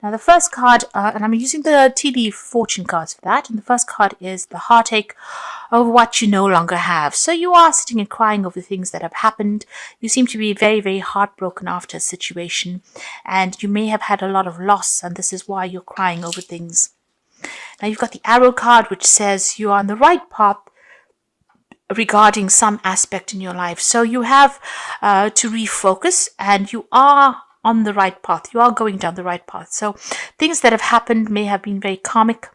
Now the first card, and I'm using the tea leaf fortune cards for that, and the first card is the heartache over what you no longer have. So you are sitting and crying over things that have happened. You seem to be very, very heartbroken after a situation, and you may have had a lot of loss, and this is why you're crying over things. Now you've got the arrow card, which says you are on the right path regarding some aspect in your life. So you have to refocus, and you are on the right path. You are going down the right path. So things that have happened may have been very karmic,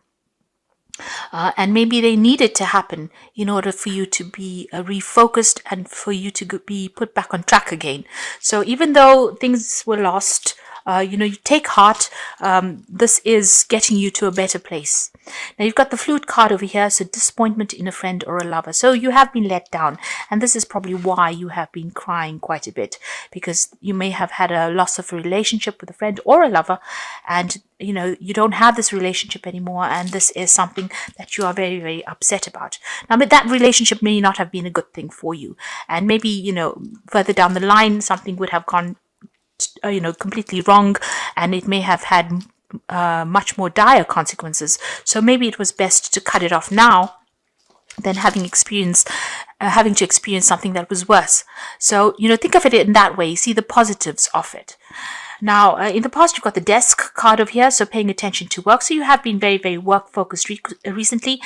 and maybe they needed to happen in order for you to be refocused and for you to be put back on track again. So even though things were lost, you take heart. This is getting you to a better place. Now you've got the flute card over here, so disappointment in a friend or a lover. So you have been let down, and this is probably why you have been crying quite a bit, because you may have had a loss of a relationship with a friend or a lover, and you don't have this relationship anymore, and this is something that you are very, very upset about. Now, but that relationship may not have been a good thing for you, and maybe further down the line something would have gone completely wrong, and it may have had much more dire consequences. So maybe it was best to cut it off now than having to experience something that was worse. So think of it in that way. See the positives of it. Now, in the past, you've got the desk card over here, so paying attention to work. So you have been very, very work-focused recently,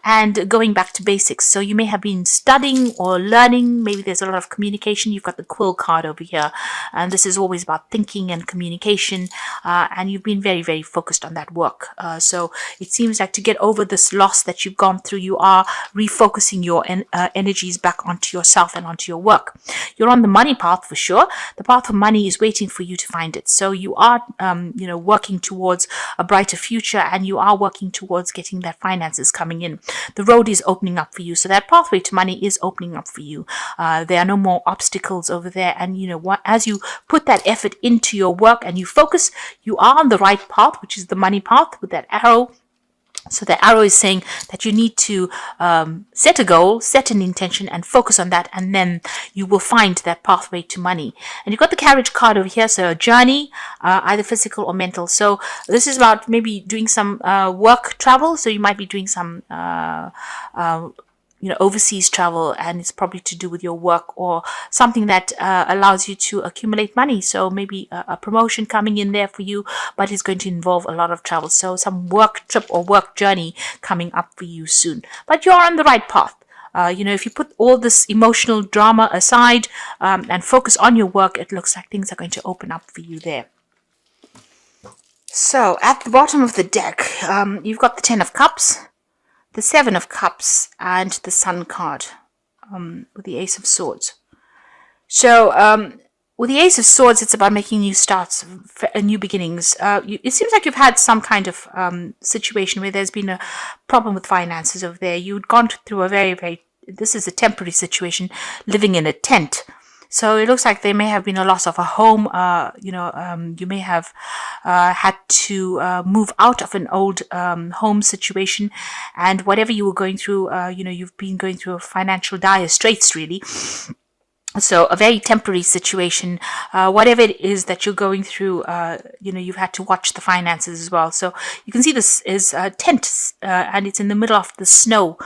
and going back to basics. So you may have been studying or learning. Maybe there's a lot of communication. You've got the quill card over here, and this is always about thinking and communication, and you've been very, very focused on that work. So it seems like to get over this loss that you've gone through, you are refocusing your energies back onto yourself and onto your work. You're on the money path for sure. The path of money is waiting for you to find it. So you are, working towards a brighter future, and you are working towards getting that finances coming in. The road is opening up for you. So that pathway to money is opening up for you. There are no more obstacles over there. And, as you put that effort into your work and you focus, you are on the right path, which is the money path with that arrow. So the arrow is saying that you need to set a goal, set an intention, and focus on that, and then you will find that pathway to money. And you've got the carriage card over here, so a journey, either physical or mental. So this is about maybe doing some work travel. So you might be doing some overseas travel, and it's probably to do with your work or something that allows you to accumulate money. So maybe a promotion coming in there for you, but it's going to involve a lot of travel. So some work trip or work journey coming up for you soon. But you're on the right path. If you put all this emotional drama aside and focus on your work, it looks like things are going to open up for you there. So at the bottom of the deck, you've got the 10 of Cups, the 7 of Cups, and the Sun card with the Ace of Swords. So with the Ace of Swords, it's about making new starts, new beginnings. It seems like you've had some kind of situation where there's been a problem with finances over there. You'd gone through a this is a temporary situation, living in a tent. So it looks like there may have been a loss of a home. You may have had to move out of an old home situation, and whatever you were going through, you've been going through a financial dire straits, really. So a very temporary situation, whatever it is that you're going through, you've had to watch the finances as well. So you can see this is a tent, and it's in the middle of the snow.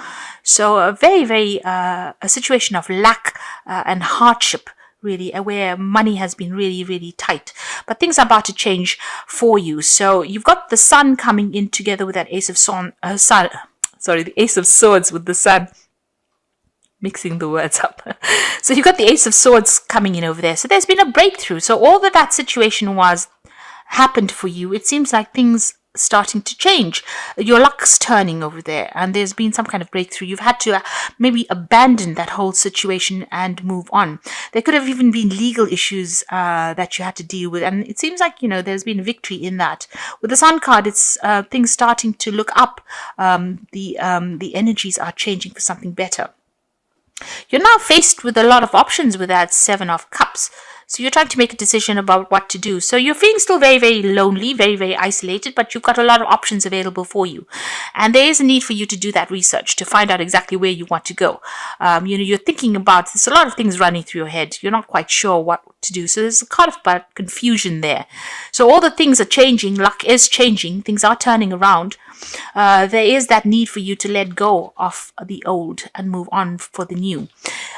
So a very, very, a situation of lack and hardship, really, where money has been really, really tight. But things are about to change for you. So you've got the Sun coming in together with that Ace of the Ace of Swords with the Sun. Mixing the words up. So you've got the Ace of Swords coming in over there. So there's been a breakthrough. So all that situation happened for you. It seems like things starting to change. Your luck's turning over there, and there's been some kind of breakthrough. You've had to maybe abandon that whole situation and move on. There could have even been legal issues that you had to deal with, and it seems like there's been a victory in that. With the Sun card, it's things starting to look up. The energies are changing for something better. You're now faced with a lot of options with that 7 of Cups. So you're trying to make a decision about what to do. So you're feeling still very, very lonely, very, very isolated, but you've got a lot of options available for you. And there is a need for you to do that research to find out exactly where you want to go. You're thinking about, there's a lot of things running through your head. You're not quite sure what to do. So there's a kind of about confusion there. So all the things are changing. Luck is changing. Things are turning around. There is that need for you to let go of the old and move on for the new.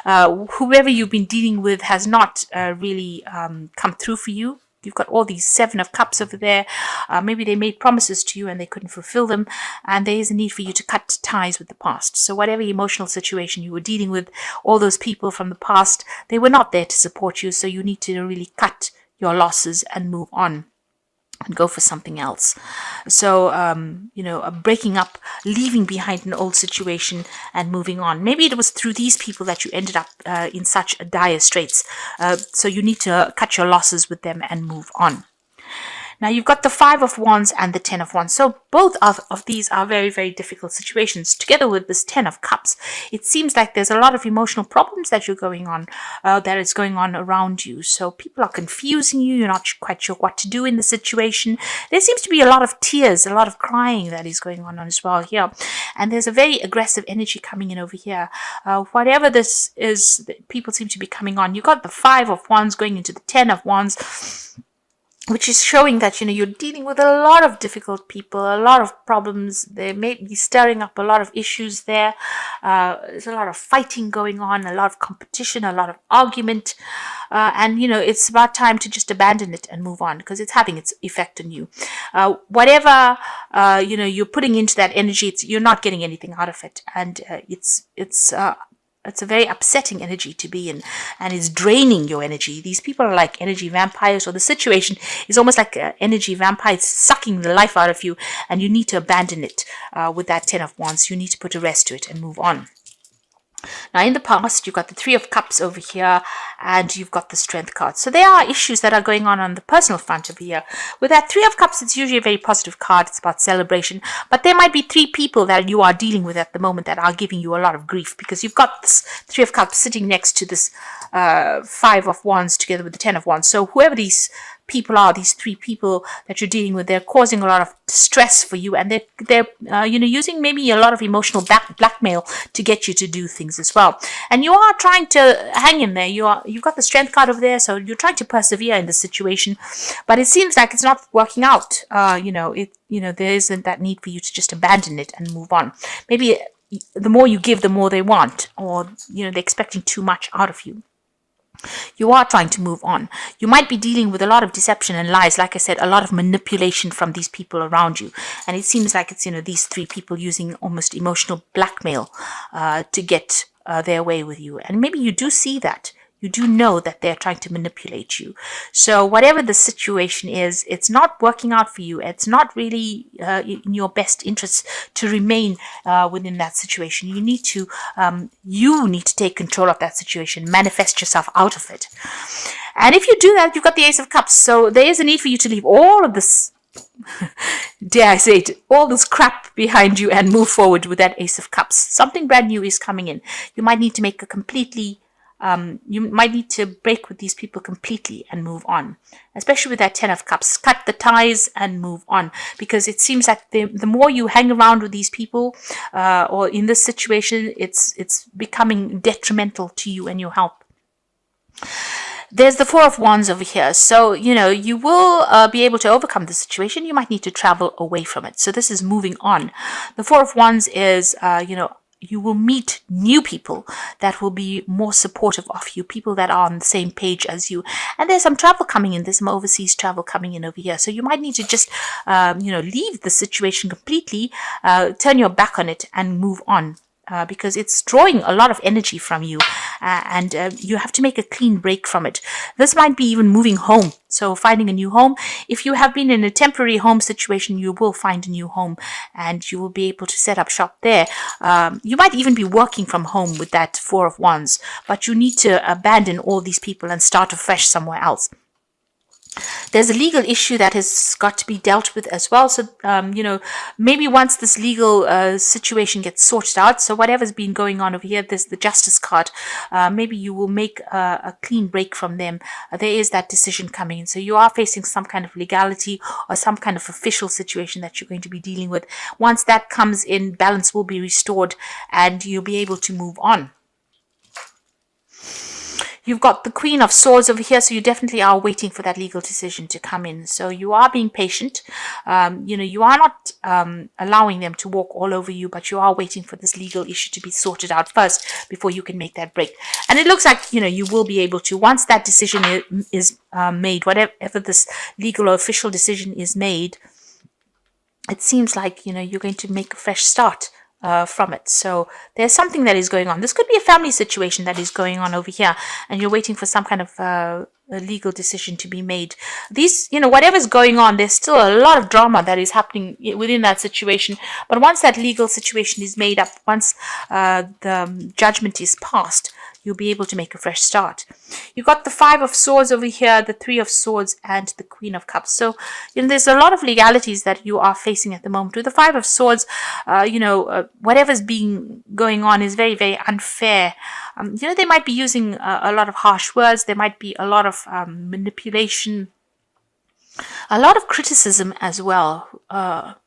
Whoever you've been dealing with has not really come through for you. You've got all these 7 of Cups over there. Maybe they made promises to you and they couldn't fulfill them. And there is a need for you to cut ties with the past. So whatever emotional situation you were dealing with, all those people from the past, they were not there to support you. So you need to really cut your losses and move on and go for something else. So, breaking up, leaving behind an old situation and moving on. Maybe it was through these people that you ended up in such dire straits. So you need to cut your losses with them and move on. Now you've got the 5 of Wands and the 10 of Wands. So both of these are very, very difficult situations. Together with this 10 of Cups, it seems like there's a lot of emotional problems that you're going on, that is going on around you. So people are confusing you. You're not quite sure what to do in the situation. There seems to be a lot of tears, a lot of crying that is going on as well here. And there's a very aggressive energy coming in over here. Whatever this is, people seem to be coming on. You've got the 5 of Wands going into the 10 of Wands, which is showing that, you're dealing with a lot of difficult people, a lot of problems. They may be stirring up a lot of issues there. There's a lot of fighting going on, a lot of competition, a lot of argument. And, it's about time to just abandon it and move on because it's having its effect on you. Whatever, you're putting into that energy, you're not getting anything out of it. And it's a very upsetting energy to be in, and it's draining your energy. These people are like energy vampires, or the situation is almost like an energy vampire. It's sucking the life out of you, and you need to abandon it with that 10 of Wands. You need to put a rest to it and move on. Now, in the past, you've got the 3 of Cups over here, and you've got the Strength card. So there are issues that are going on the personal front over here. With that 3 of Cups, it's usually a very positive card. It's about celebration. But there might be 3 people that you are dealing with at the moment that are giving you a lot of grief, because you've got this 3 of Cups sitting next to this 5 of Wands together with the 10 of Wands. So whoever these people are, these 3 people that you're dealing with, they're causing a lot of stress for you, and they're using maybe a lot of emotional blackmail to get you to do things as well. And you are trying to hang in there. You've got the Strength card over there, so you're trying to persevere in the situation, but it seems like it's not working out. There isn't that need for you to just abandon it and move on. Maybe the more you give, the more they want, or they're expecting too much out of you. You are trying to move on. You might be dealing with a lot of deception and lies. Like I said, a lot of manipulation from these people around you. And it seems like it's, these 3 people using almost emotional blackmail to get their way with you. And maybe you do see that. You do know that they're trying to manipulate you. So whatever the situation is, it's not working out for you. It's not really in your best interest to remain within that situation. You need to take control of that situation, manifest yourself out of it. And if you do that, you've got the Ace of Cups. So there is a need for you to leave all of this, dare I say it, all this crap behind you and move forward with that Ace of Cups. Something brand new is coming in. You might need to make a completely you might need to break with these people completely and move on, especially with that 10 of Cups. Cut the ties and move on, because it seems like the more you hang around with these people, or in this situation, it's becoming detrimental to you and your health. There's the 4 of Wands over here. So, you will be able to overcome the situation. You might need to travel away from it. So this is moving on. The 4 of Wands is, you will meet new people that will be more supportive of you, people that are on the same page as you. And there's some travel coming in. There's some overseas travel coming in over here. So you might need to just, leave the situation completely, turn your back on it and move on. Because it's drawing a lot of energy from you, and you have to make a clean break from it. This might be even moving home, so finding a new home. If you have been in a temporary home situation, you will find a new home, and you will be able to set up shop there. You might even be working from home with that 4 of Wands, but you need to abandon all these people and start afresh somewhere else. There's a legal issue that has got to be dealt with as well. So, maybe once this legal situation gets sorted out, so whatever's been going on over here, there's the Justice card. Maybe you will make a clean break from them. There is that decision coming in. So you are facing some kind of legality or some kind of official situation that you're going to be dealing with. Once that comes in, balance will be restored and you'll be able to move on. You've got the Queen of Swords over here, so you definitely are waiting for that legal decision to come in. So you are being patient. You are not allowing them to walk all over you, but you are waiting for this legal issue to be sorted out first before you can make that break. And it looks like, you will be able to, once that decision is made, whatever this legal or official decision is made, it seems like, you're going to make a fresh start from it. So there's something that is going on. This could be a family situation that is going on over here, and you're waiting for some kind of a legal decision to be made. These, whatever's going on, there's still a lot of drama that is happening within that situation. But once that legal situation is made up, once the judgment is passed, you'll be able to make a fresh start. You've got the Five of Swords over here, the Three of Swords, and the Queen of Cups. So, there's a lot of legalities that you are facing at the moment. With the Five of Swords, whatever's going on is very, very unfair. They might be using a lot of harsh words. There might be a lot of manipulation, a lot of criticism as well.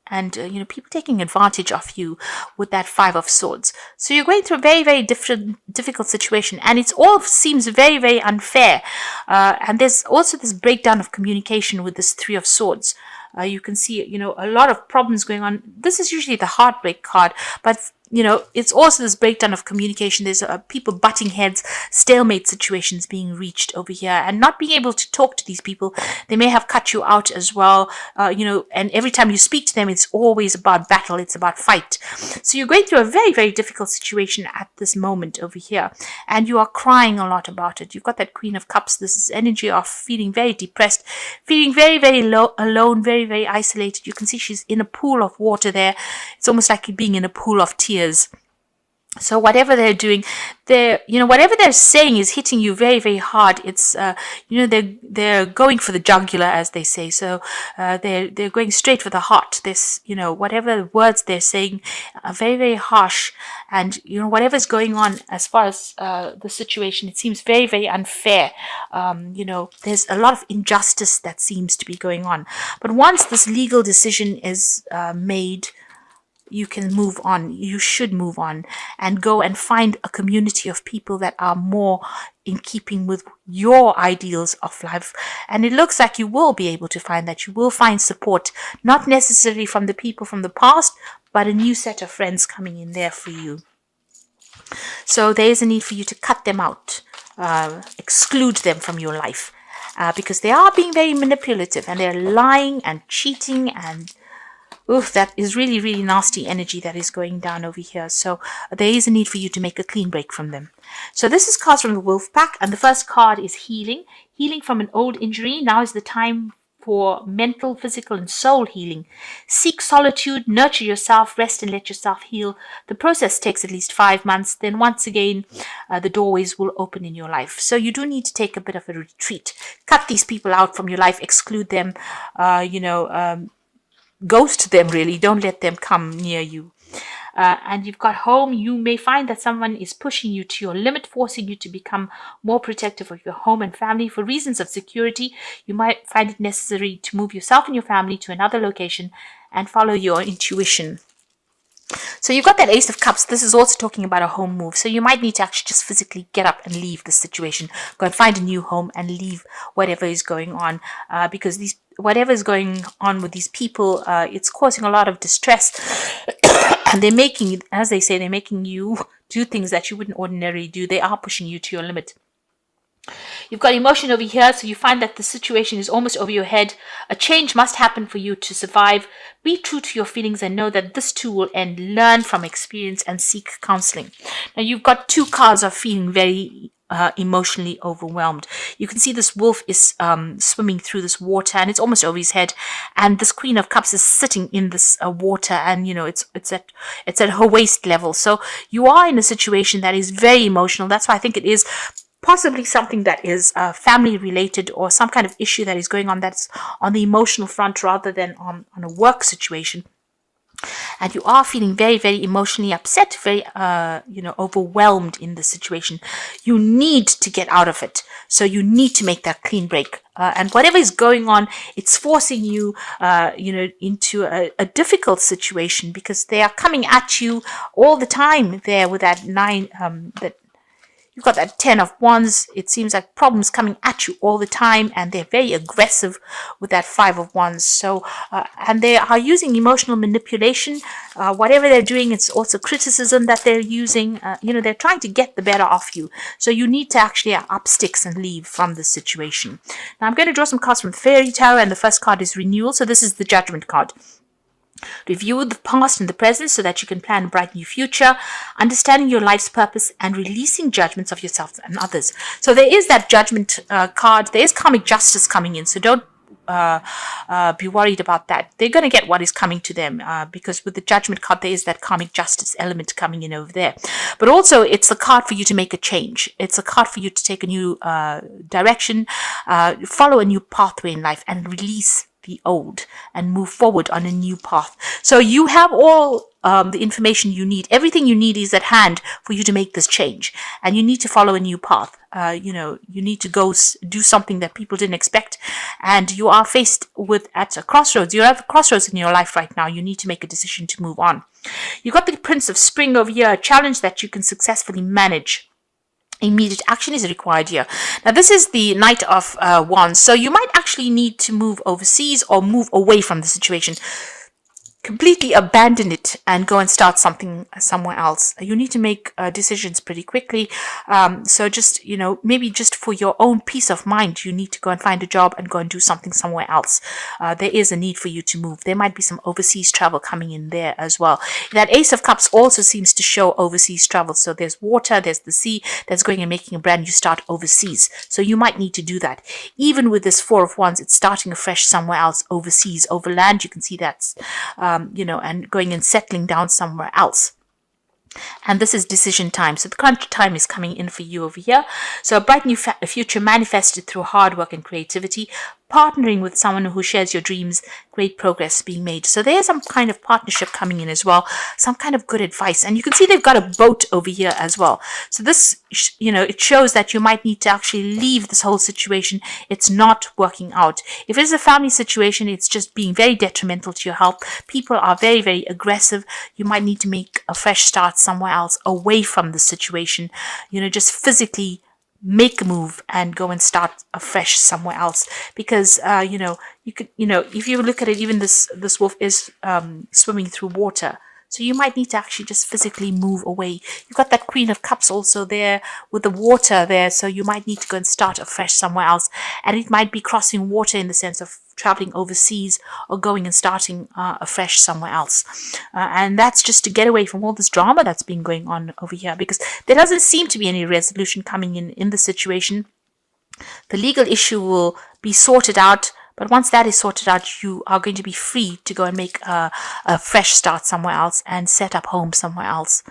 And people taking advantage of you with that Five of Swords. So you're going through a very, very difficult situation, and it all seems very, very unfair. And there's also this breakdown of communication with this Three of Swords. You can see, a lot of problems going on. This is usually the heartbreak card, but it's also this breakdown of communication. There's people butting heads, stalemate situations being reached over here, and not being able to talk to these people. They may have cut you out as well, and every time you speak to them, it's always about battle, it's about fight. So you're going through a very, very difficult situation at this moment over here, and you are crying a lot about it. You've got that Queen of Cups. This is energy of feeling very depressed, feeling very, very alone, very, very isolated. You can see she's in a pool of water there. It's almost like being in a pool of tears. So whatever they're doing, whatever they're saying is hitting you very, very hard. It's they're going for the jugular, as they say. So they're going straight for the heart. This whatever words they're saying are very, very harsh, and whatever's going on as far as the situation, it seems very, very unfair. There's a lot of injustice that seems to be going on. But once this legal decision is made, you can move on. You should move on and go and find a community of people that are more in keeping with your ideals of life. And it looks like you will be able to find that. You will find support, not necessarily from the people from the past, but a new set of friends coming in there for you. So there is a need for you to cut them out, exclude them from your life, because they are being very manipulative, and they're lying and cheating, and that is really, really nasty energy that is going down over here. So there is a need for you to make a clean break from them. So this is cards from the Wolf Pack, and the first card is healing. Healing from an old injury. Now is the time for mental, physical, and soul healing. Seek solitude, nurture yourself, rest, and let yourself heal. The process takes at least 5 months. Then once again, the doorways will open in your life. So you do need to take a bit of a retreat. Cut these people out from your life. Exclude them. Ghost them, really. Don't let them come near you. And you've got home. You may find that someone is pushing you to your limit, forcing you to become more protective of your home and family. For reasons of security, you might find it necessary to move yourself and your family to another location and follow your intuition. So you've got that Ace of Cups. This is also talking about a home move. So you might need to actually just physically get up and leave the situation. Go and find a new home and leave whatever is going on, because whatever is going on with these people, it's causing a lot of distress. And they're making, as they say, they're making you do things that you wouldn't ordinarily do. They are pushing you to your limit. You've got emotion over here, so you find that the situation is almost over your head. A change must happen for you to survive. Be true to your feelings and know that this too will end. Learn from experience and seek counseling. Now you've got 2 cards of feeling very emotionally overwhelmed. You can see this wolf is swimming through this water, and it's almost over his head, and this Queen of Cups is sitting in this water, and it's at her waist level. So you are in a situation that is very emotional. That's why I think it is possibly something that is family related, or some kind of issue that is going on that's on the emotional front rather than on a work situation. And you are feeling very, very emotionally upset, very, overwhelmed in the situation. You need to get out of it. So you need to make that clean break. And whatever is going on, it's forcing you, into a difficult situation, because they are coming at you all the time there with that 9, You've got that 10 of Wands. It seems like problems coming at you all the time, and they're very aggressive with that 5 of Wands. So, and they are using emotional manipulation. Whatever they're doing, it's also criticism that they're using. They're trying to get the better of you. So you need to actually up sticks and leave from this situation. Now I'm going to draw some cards from Fairy Tarot, and the first card is Renewal. So this is the Judgment card. Review the past and the present so that you can plan a bright new future, understanding your life's purpose, and releasing judgments of yourself and others. So there is that Judgment card. There is karmic justice coming in. So don't be worried about that. They're going to get what is coming to them because with the Judgment card, there is that karmic justice element coming in over there. But also, it's a card for you to make a change. It's a card for you to take a new direction, follow a new pathway in life, and release the old and move forward on a new path. So you have all the information you need. Everything you need is at hand for you to make this change, and you need to follow a new path. You need to go do something that people didn't expect, and you are faced with at a crossroads. You're at a crossroads in your life right now. You need to make a decision to move on. You got the Prince of Spring over here, a challenge that you can successfully manage. Immediate action is required here. Now, this is the Knight of Wands. So you might actually need to move overseas or move away from the situation. Completely abandon it and go and start something somewhere else. You need to make decisions pretty quickly. So just, maybe just for your own peace of mind, you need to go and find a job and go and do something somewhere else. There is a need for you to move. There might be some overseas travel coming in there as well. That Ace of Cups also seems to show overseas travel. So there's water, there's the sea that's going and making a brand new start overseas. So you might need to do that. Even with this 4 of Wands, it's starting afresh somewhere else overseas, over land. You can see that's and going and settling down somewhere else. And this is decision time. So the crunch time is coming in for you over here. So a bright new future manifested through hard work and creativity, partnering with someone who shares your dreams, great progress being made. So there's some kind of partnership coming in as well, some kind of good advice. And you can see they've got a boat over here as well. So this, it shows that you might need to actually leave this whole situation. It's not working out. If it's a family situation, it's just being very detrimental to your health. People are very, very aggressive. You might need to make a fresh start somewhere else away from the situation, just physically make a move and go and start afresh somewhere else, because you could, if you look at it, even this wolf is swimming through water. So you might need to actually just physically move away. You've got that Queen of Cups also there with the water there. So you might need to go and start afresh somewhere else. And it might be crossing water in the sense of traveling overseas or going and starting afresh somewhere else. And that's just to get away from all this drama that's been going on over here, because there doesn't seem to be any resolution coming in the situation. The legal issue will be sorted out. But once that is sorted out, you are going to be free to go and make a fresh start somewhere else and set up home somewhere else.